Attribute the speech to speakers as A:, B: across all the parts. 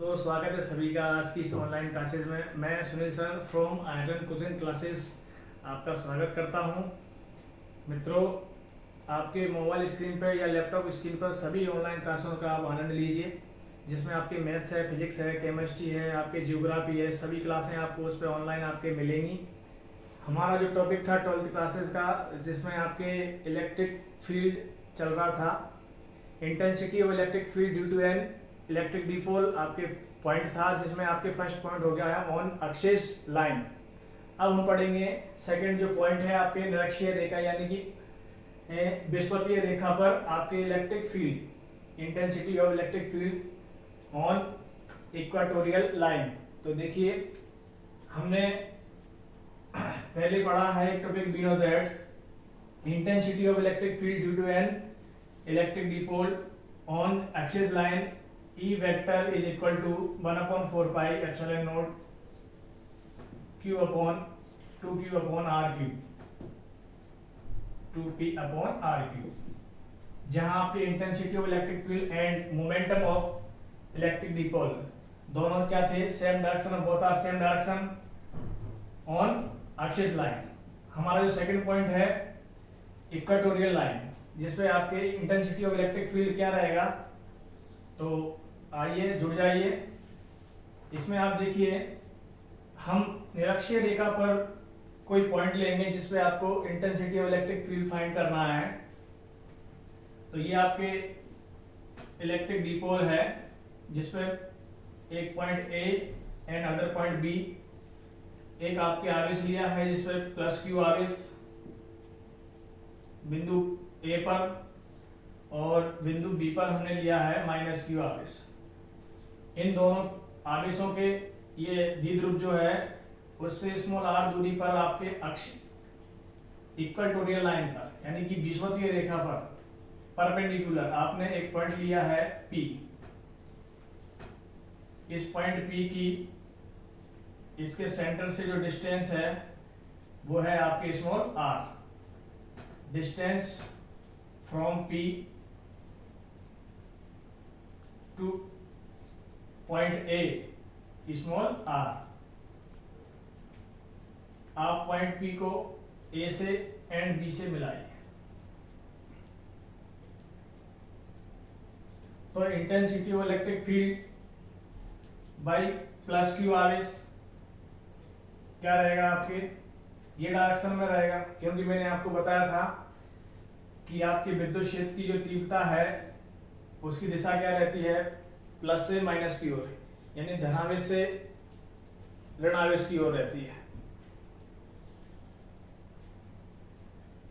A: तो स्वागत है सभी का आज की इस ऑनलाइन क्लासेस में। मैं Sunil sir from iron coaching classes आपका स्वागत करता हूं। मित्रों, आपके मोबाइल स्क्रीन पर या लैपटॉप स्क्रीन पर सभी ऑनलाइन क्लासों का आप आनंद लीजिए, जिसमें आपके मैथ्स है, फिजिक्स है, केमिस्ट्री है, आपके जियोग्राफी है, सभी क्लासें आपको उस पर ऑनलाइन आपके मिलेंगी। हमारा जो टॉपिक था 12th क्लासेस का, जिसमें आपके इलेक्ट्रिक फील्ड चल रहा था, intensity of electric field due to an electric dipole आपके पॉइंट था, जिसमें आपके फर्स्ट पॉइंट हो गया है ऑन एक्सिस लाइन। अब हम पढ़ेंगे सेकंड जो पॉइंट है आपके निरक्षीय रेखा यानी कि विषुवतीय रेखा पर आपके electric field, intensity of electric field on equatorial line. तो देखिए, हमने पहले पढ़ा है एक topic we know that intensity of electric field due to an electric dipole on axis line E vector is equal to 1/4 pi epsilon naught q upon 2q upon r cube 2p upon r cube, जहां आपकी intensity of electric field and momentum of electric dipole दोनों क्या थे, same direction of both are same direction on axis line. हमारा जो second point है equatorial line, जिसपे आपके इंटेंसिटी ऑफ इलेक्ट्रिक फील्ड क्या रहेगा। तो आइए जुड़ जाइए। इसमें आप देखिए, हम निरक्षीय रेखा पर कोई पॉइंट लेंगे जिसपे आपको intensity of electric field find करना है। तो ये आपके इलेक्ट्रिक डिपोल है, जिसपे एक point A and other point B, एक आपके आवेश लिया है जिसपे प्लस क्यू आवेश बिंदु ए पर, और बिंदु बी पर हमने लिया है माइनस क्यू आवेश। इन दोनों आवेशों के ये द्विध्रुव जो है उससे स्मॉल आर दूरी पर आपके अक्ष इक्वाटोरियल लाइन पर यानी कि विषुवतीय रेखा पर परपेंडिकुलर आपने एक पॉइंट लिया है P। इस पॉइंट P की इसके सेंटर से जो डिस्टेंस है वो है आपके small r। Distance from P two point A small r। आप पॉइंट P को A से एंड B से मिलाइए। तो intensity of electric field by plus Q आवेश क्या रहेगा आपके, ये डायरेक्शन में रहेगा, क्योंकि मैंने आपको बताया था कि आपके विद्युत क्षेत्र की जो तीव्रता है उसकी दिशा क्या रहती है, प्लस से माइनस की ओर, यानी धनावेश से ऋणावेश की ओर रहती है।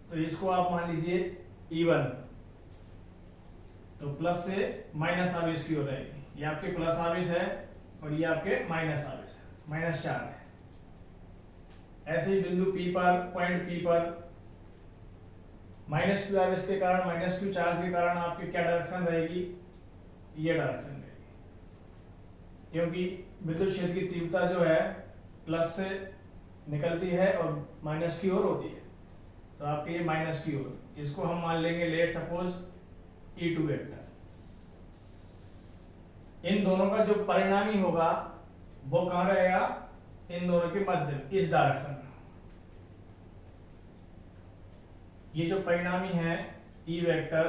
A: तो इसको आप मान लीजिए E1, तो प्लस से माइनस आवेश की ओर रहेगी। ये आपके प्लस आवेश है और ये आपके माइनस आवेश है, माइनस चार्ज है। ऐसे ही बिंदु P पर, पॉइंट P पर माइनस क्यू आवेश के कारण, माइनस क्यू चार्ज के कारण आपकी क्या डायरेक्शन रहेगी, ये डायरेक्शन रहेगी, क्योंकि विद्युत क्षेत्र की तीव्रता जो है प्लस से निकलती है और माइनस की ओर होती है। तो आपके ये माइनस की ओर, इसको हम मान लेंगे लेट सपोज E2 वेक्टर। इन दोनों का जो परिणामी होगा वो कहां रहेगा, इन दोनों के मध्य, इस डायरेक्शन में। ये जो परिणामी है E वेक्टर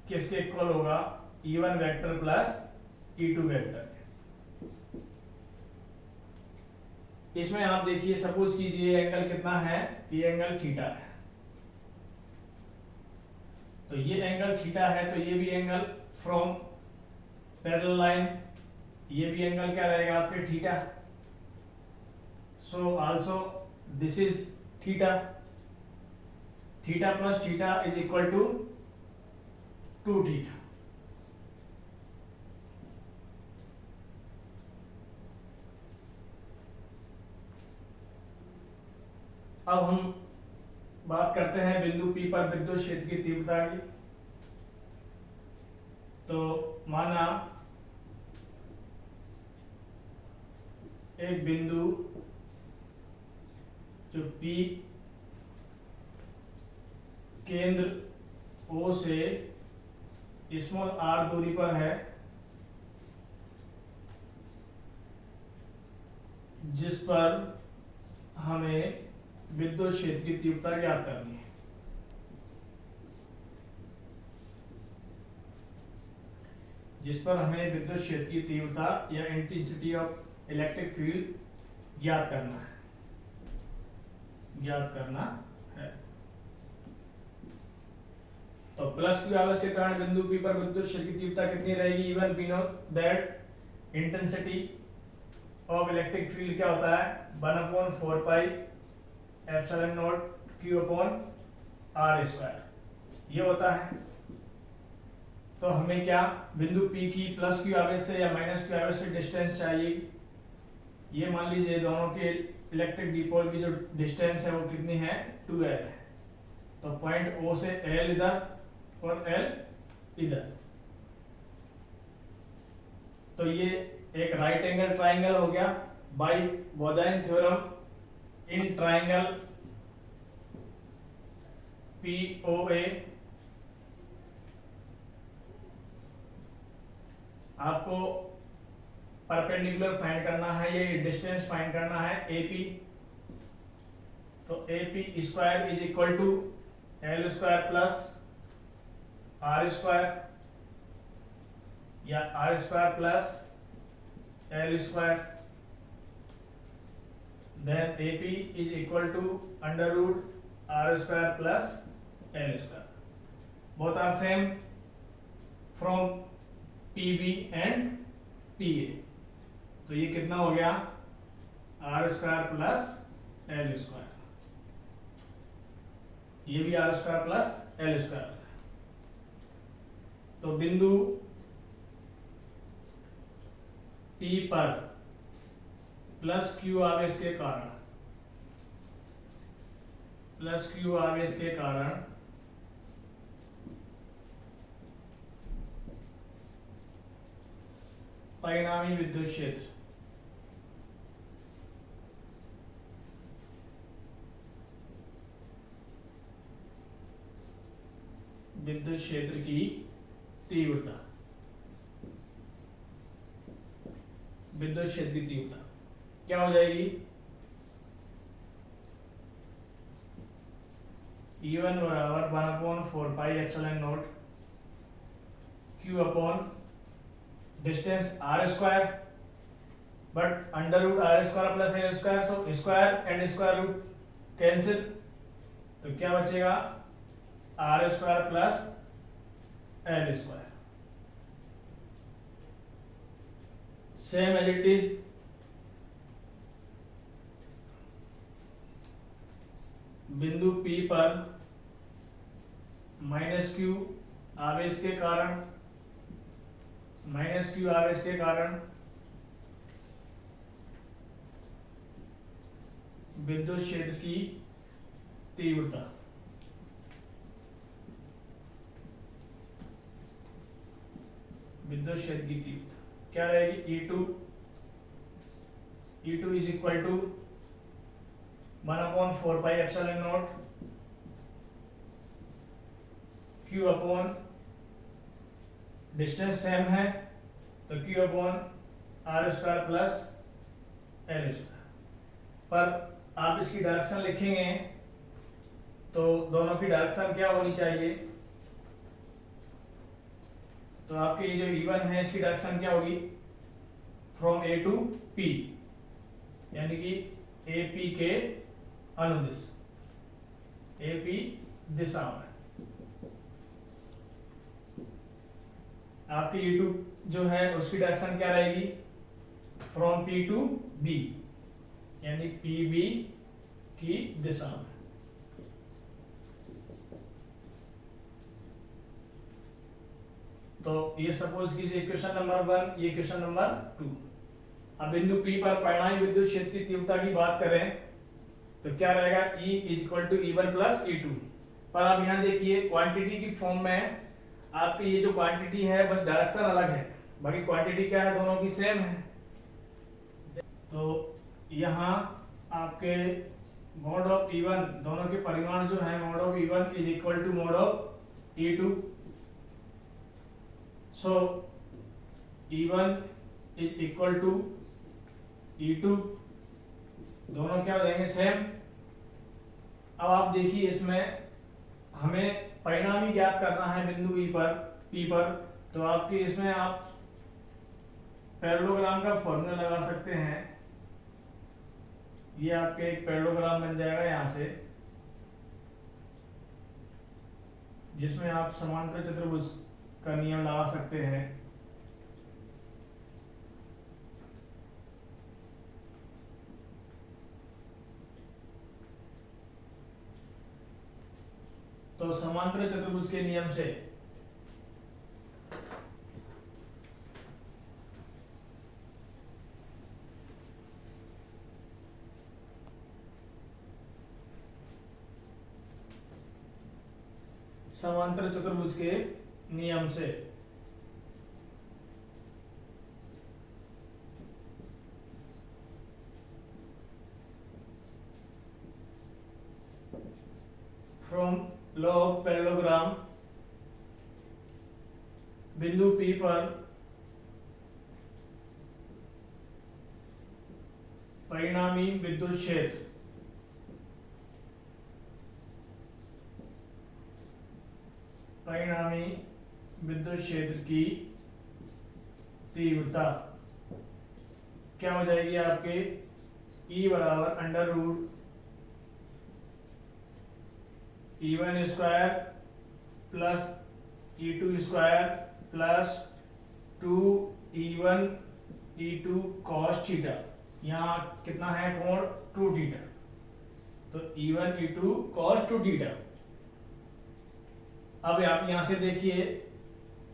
A: किसके इक्वल होगा, E1 vector plus E2 vector. इसमें आप देखिए, सपोज कीजिए एंगल कितना है, ये एंगल थीटा है। तो ये एंगल थीटा है, तो ये भी एंगल फ्रॉम पैरेलल लाइन, ये भी एंगल क्या रहेगा आपके theta. So also this is theta. Theta plus theta is equal to 2 theta. अब हम बात करते हैं बिंदु P पर विद्युत क्षेत्र की तीव्रता की। तो माना एक बिंदु जो P केंद्र O से स्मॉल r दूरी पर है, जिस पर हमें विद्युत क्षेत्र की तीव्रता ज्ञात करनी है। जिस पर हमें विद्युत क्षेत्र की तीव्रता या इंटेंसिटी ऑफ इलेक्ट्रिक फील्ड ज्ञात करना है। तो प्लस क्यू आवेश के कारण बिंदु P पर विद्युत क्षेत्र की तीव्रता कितनी रहेगी? Even we know that intensity of electric field क्या होता है? 1/4 pi epsilon naught Q upon R square ये होता है। तो हमें क्या बिंदु P की प्लस क्यू आवेश से या माइनस क्यू आवेश से डिस्टेंस चाहिए। ये मान लीजिए दोनों के इलेक्ट्रिक डिपोल की जो डिस्टेंस है वो कितनी है? 2L है। तो पॉइंट O से L इधर और L इधर, तो ये एक राइट एंगल ट्राइंगल हो गया बाय बोजाइन थ्योरम इन ट्राइंगल POA। आपको परपेंडिकुलर फाइंड करना है, ये डिस्टेंस फाइंड करना है AP। तो AP square is equal to L square plus R square या R square plus L square, then AP is equal to under root R square plus L square, both are same from PB and PA। तो ये कितना हो गया? R square plus L square, ये भी R square plus L square. तो बिंदु P पर प्लस Q आवेश के कारण परिणामी विद्युत क्षेत्र की तीव्रता क्या हो जाएगी? E1 बराबर 1/4 pi epsilon naught Q upon distance R square, but under root R square plus L square, so square and square root cancel, तो क्या बचेगा? R square plus L square, same as it is बिंदु P पर minus Q आवेश के कारण विद्युत क्षेत्र की तीव्रता क्या रहेगी? E2 is equal to 1/4 pi epsilon naught Q upon distance same है तो Q upon R square plus L square. पर आप इसकी डायरेक्शन लिखेंगे तो दोनों की डायरेक्शन क्या होनी चाहिए? तो आपके ये जो E1 है इसकी डायरेक्शन क्या होगी? फ्रॉम A टू P, यानी कि AP के अनुदिश, AP दिशा में। आपकी E2 जो है उसकी डायरेक्शन क्या रहेगी? फ्रॉम P टू B, यानी PB की दिशा में। तो ये सपोज कीजिए क्वेश्चन नंबर 1, ये क्वेश्चन नंबर 2। अब बिंदु P पर परिणामी विद्युत क्षेत्र की तीव्रता की बात करें तो क्या रहेगा? E is equal to E1 plus E2। पर आप यहाँ देखिए क्वांटिटी की फॉर्म में आपकी ये जो क्वांटिटी है बस डायरेक्शन अलग है, बाकी क्वांटिटी क्या है? दोनों की सेम है। तो यहाँ आपके मोड ऑफ E1 दोनों के परिमाण जो है mod of E1 is equal to mod of E2। So E1 is equal to E2 दोनों क्या हो जाएंगे, सेम। अब आप देखिए इसमें हमें परिणामी ज्ञात करना है बिंदु पी पर, तो आपके इसमें आप पैरेललोग्राम का फॉर्मूला लगा सकते हैं। ये आपके एक पैरेललोग्राम बन जाएगा यहां से, जिसमें आप समांतर चतुर्भुज का नियम लगा सकते हैं। तो समांतर चतुर्भुज के नियम से समांतर चतुर्भुज के नियम से फ्रॉम लॉ ऑफ पैरेललोग्राम, बिंदु P पर परिणामी विद्युत क्षेत्र की तीव्रता क्या हो जाएगी आपके, E बराबर under root E1 square plus E2 square plus 2E1 E2 cos theta. यहाँ कितना है कोण, 2 थीटा, तो E1 E2 कॉस 2 थीटा। अब आप यहां से देखिए,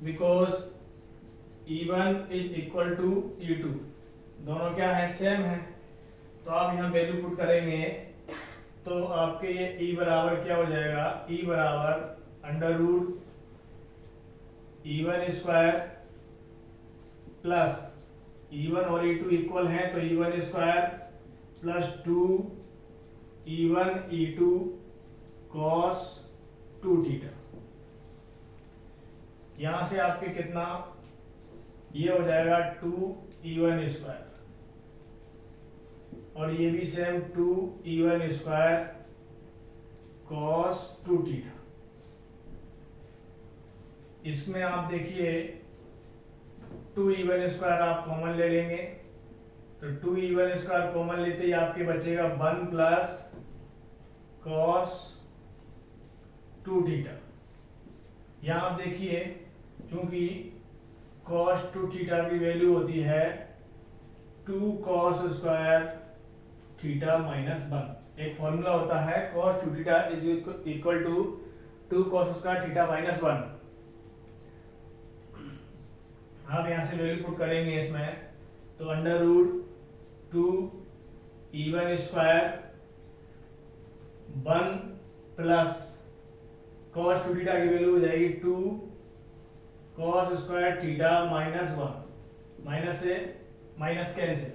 A: because E1 is equal to E2, दोनों क्या है, सेम है, तो आप यहाँ वैल्यू पुट करेंगे तो आपके ये E बराबर क्या हो जाएगा, E बराबर under root E1 square plus E1 और E2 इक्वल हैं तो E1 square plus 2 E1 E2 cos 2 theta. यहां से आपके कितना, ये हो जाएगा 2 E1 स्क्वायर और ये भी same 2 E1 square cos 2 theta. इसमें आप देखिए 2 E1 स्क्वायर आप कॉमन ले लेंगे, तो 2 E1 स्क्वायर कॉमन लेते ही आपके बचेगा 1 प्लस कॉस 2 थीटा। यहाँ आप देखिए क्योंकि cos 2 थीटा की वैल्यू होती है 2 cos स्क्वायर थीटा माइनस 1। एक फॉर्मूला होता है cos 2 theta is equal to 2 cos square theta minus 1। आप यहाँ से वैल्यू पुट करेंगे इसमें, तो under root 2 E1 square 1 plus cos 2 theta की वैल्यू हो जाएगी 2 cos square theta minus 1, minus से माइनस कैंसिल,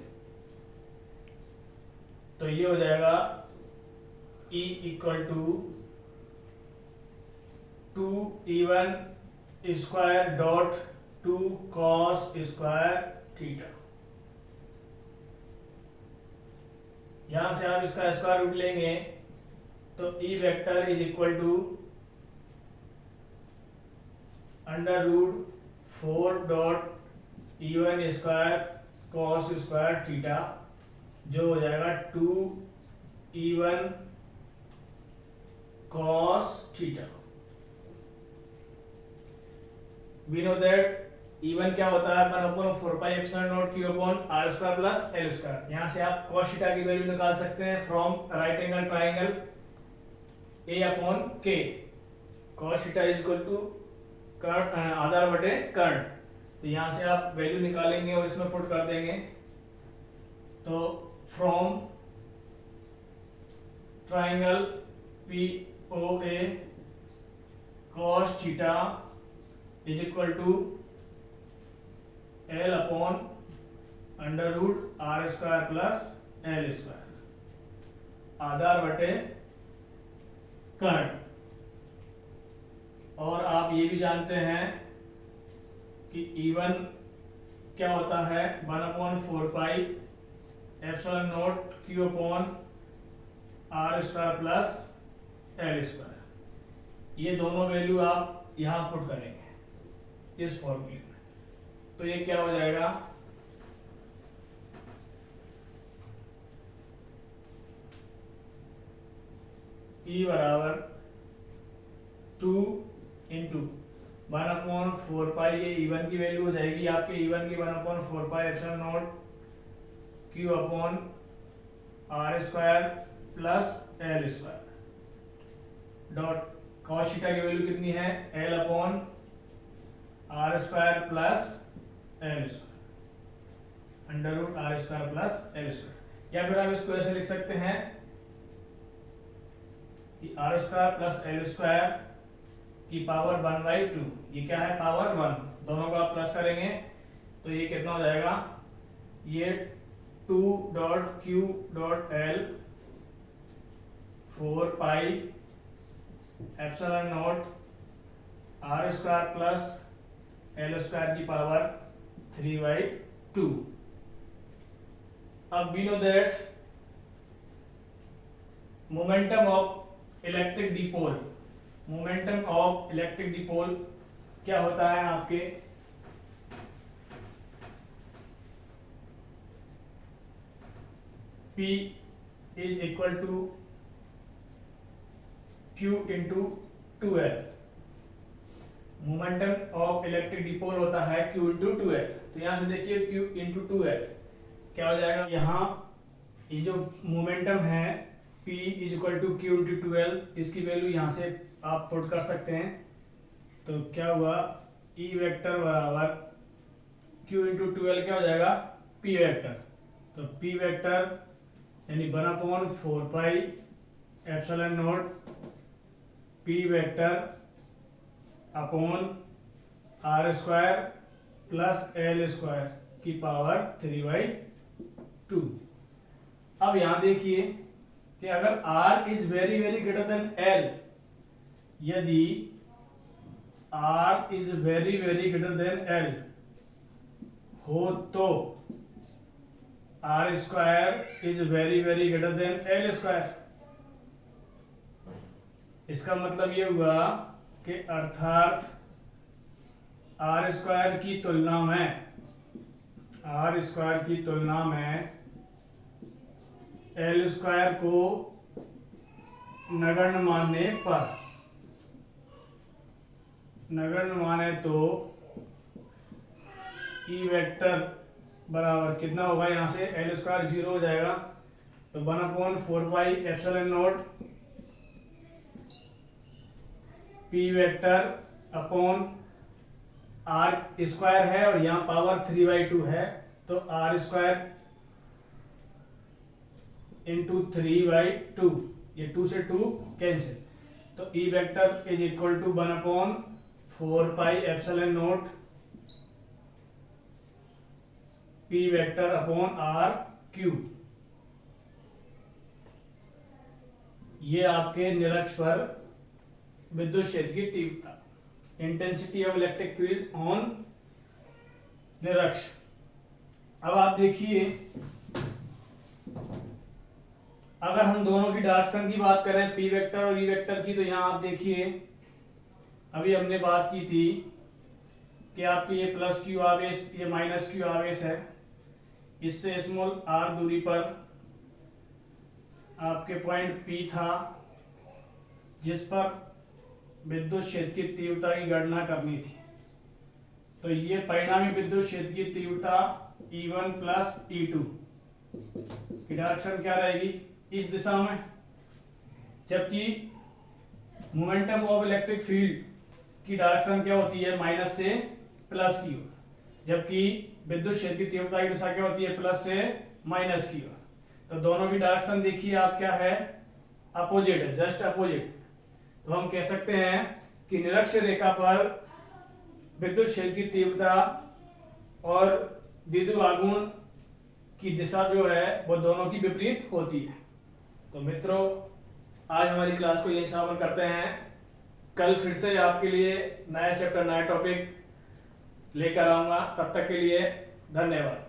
A: तो ये हो जाएगा E equal to 2 E1 square dot 2 cos square theta. यहां से आप इसका स्क्वायर रूट लेंगे तो E vector is equal to under root 4 dot E1 square cos square theta, जो हो जाएगा 2 E1 cos theta. We know that E1 क्या होता है, 1/4 pi epsilon naught Q upon R square plus L square. यहाँ से आप कॉस थीटा की वैल्यू निकाल सकते हैं from right angle triangle A upon K। Cos theta is equal to आधार बटे कर्ण, तो यहाँ से आप वैल्यू निकालेंगे और इसमें पुट कर देंगे, तो from triangle POA cos theta is equal to L upon under root R square plus L square आधार बटे कर्ण। और आप ये भी जानते हैं कि E1 क्या होता है, 1/4 pi epsilon naught Q upon R square plus L square. ये दोनों वैल्यू आप यहाँ पुट करेंगे इस फॉर्मूले में, तो ये क्या हो जाएगा, E बराबर 2 इंटू 1/4 ये E1 की वैल्यू हो जाएगी आपके, E1 की 1/4 epsilon naught Q upon R square plus L square dot cos theta की वैल्यू कितनी है, L upon R square plus L square, under root R square plus L square. या फिर आप इसको ऐसे लिख सकते हैं कि R square plus L square की पावर 1/2, ये क्या है, पावर 1, दोनों को आप प्लस करेंगे तो ये कितना हो जाएगा, ये 2 dot Q dot L 4 pi epsilon naught R square plus L square की पावर 3/2। अब we know that momentum of electric dipole, momentum of electric dipole क्या होता है आपके, P is equal to Q into 2L। Momentum of electric dipole होता है Q into 2L। तो यहां से देखिए Q इंटू 2L क्या हो जाएगा, यहाँ ये जो मोमेंटम है P is equal to Q into 2L, इसकी वैल्यू यहाँ से आप पुट कर सकते हैं। तो क्या हुआ, E वेक्टर बराबर Q इंटू 2L क्या हो जाएगा, P वेक्टर। तो P वेक्टर यानी 1/4 pi epsilon not P vector upon R square plus L square की पावर 3/2। अब यहां देखिए कि अगर R is very very greater than L, यदि R is very very greater than L हो तो R square is very very greater than L square. इसका मतलब ये हुआ कि अर्थात आर स्क्वायर की तुलना में, आर स्क्वायर की तुलना में एल स्क्वायर को नगण्य मानने पर, नगण्य माने तो ई वेक्टर बराबर कितना होगा, यहां से एल स्क्वायर 0 हो जाएगा, तो 1/4 pi epsilon not P vector upon R square है और यहाँ पावर 3/2 है, तो आर स्क्वायर इंटू 3/2, ये 2 से 2 कैंसिल, तो E vector is equal to 1/4 pi epsilon not P vector upon R cube. ये आपके निरक्ष पर विद्युत क्षेत्र की तीव्रता, intensity of electric field on निरक्ष। अब आप देखिए, अगर हम दोनों की डायरेक्शन की बात करें P वेक्टर और E वेक्टर की, तो यहाँ आप देखिए अभी हमने बात की थी कि आपकी ये प्लस क्यू आवेश, ये माइनस क्यू आवेश है, इससे स्मॉल r दूरी पर आपके पॉइंट P था जिस पर विद्युत क्षेत्र की तीव्रता की गणना करनी थी। तो ये परिणामी विद्युत क्षेत्र की तीव्रता E1 प्लस E2 की डायरेक्शन क्या रहेगी, इस दिशा में, जबकि मोमेंटम ऑफ इलेक्ट्रिक फील्ड की डायरेक्शन क्या होती है, माइनस से प्लस की ओर, जबकि विद्युत क्षेत्र की तीव्रता की दिशा क्या होती है, प्लस से माइनस की ओर। तो दोनों की डायरेक्शन देखिए आप क्या है, अपोजिट है, जस्ट अपोजिट। तो हम कह सकते हैं कि निरक्ष रेखा पर विद्युत क्षेत्र की तीव्रता और द्विध्रुवाघूर्ण की दिशा जो है वो दोनों की विपरीत होती है। तो मित्रों, आज हमारी क्लास को यही समापन करते हैं। कल फिर से आपके लिए नया चैप्टर, नया टॉपिक लेकर आऊंगा। तब तक के लिए धन्यवाद।